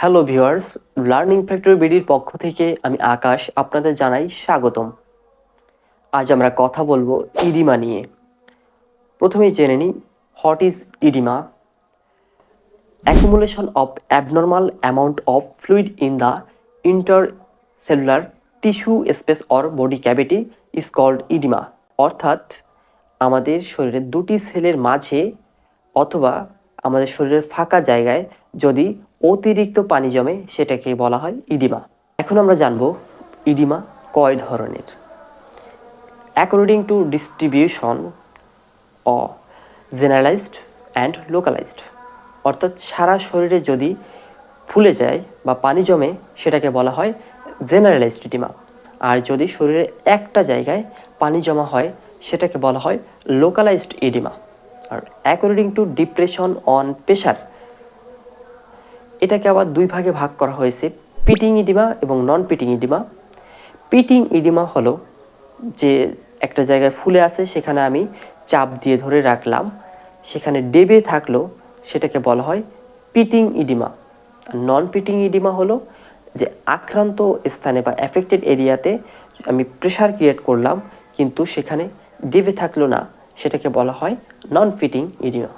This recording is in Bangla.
হ্যালো ভিউয়ার্স, লার্নিং ফ্যাক্টরি বিডির পক্ষ থেকে আমি আকাশ আপনাদের জানাই স্বাগতম। আজ আমরা কথা বলবো ইডিমা নিয়ে। প্রথমেই জেনে নিই what is oedema. Accumulation of abnormal amount of fluid in the intercellular tissue space or body cavity is called oedema. অর্থাৎ আমাদের শরীরের দুটি সেলের মাঝে অথবা আমাদের শরীরের ফাঁকা জায়গায় যদি অতিরিক্ত পানি জমে সেটাকে বলা হয় ইডিমা। এখন আমরা জানব ইডিমা কয় ধরনের। According to distribution O generalised and localised, অর্থাৎ সারা শরীরে যদি ফুলে যায় বা পানি জমে সেটাকে বলা হয় জেনারেলাইজড ইডিমা। আর যদি শরীরে একটা জায়গায় পানি জমা হয় সেটাকে বলা হয় লোকালাইজড ইডিমা। আর according to depression on pressure, এটাকে আবার দুই ভাগে ভাগ করা হয়েছে, পিটিং ইডিমা এবং নন পিটিং ইডিমা। পিটিং ইডিমা হলো যে একটা জায়গায় ফুলে আছে, সেখানে আমি চাপ দিয়ে ধরে রাখলাম, সেখানে ডেবে থাকলো, সেটাকে বলা হয় পিটিং ইডিমা। আর নন পিটিং ইডিমা হলো যে আক্রান্ত স্থানে বা অ্যাফেক্টেড এরিয়াতে আমি প্রেশার ক্রিয়েট করলাম কিন্তু সেখানে ডেবে থাকলো না, সেটাকে বলা হয় নন পিটিং ইডিমা।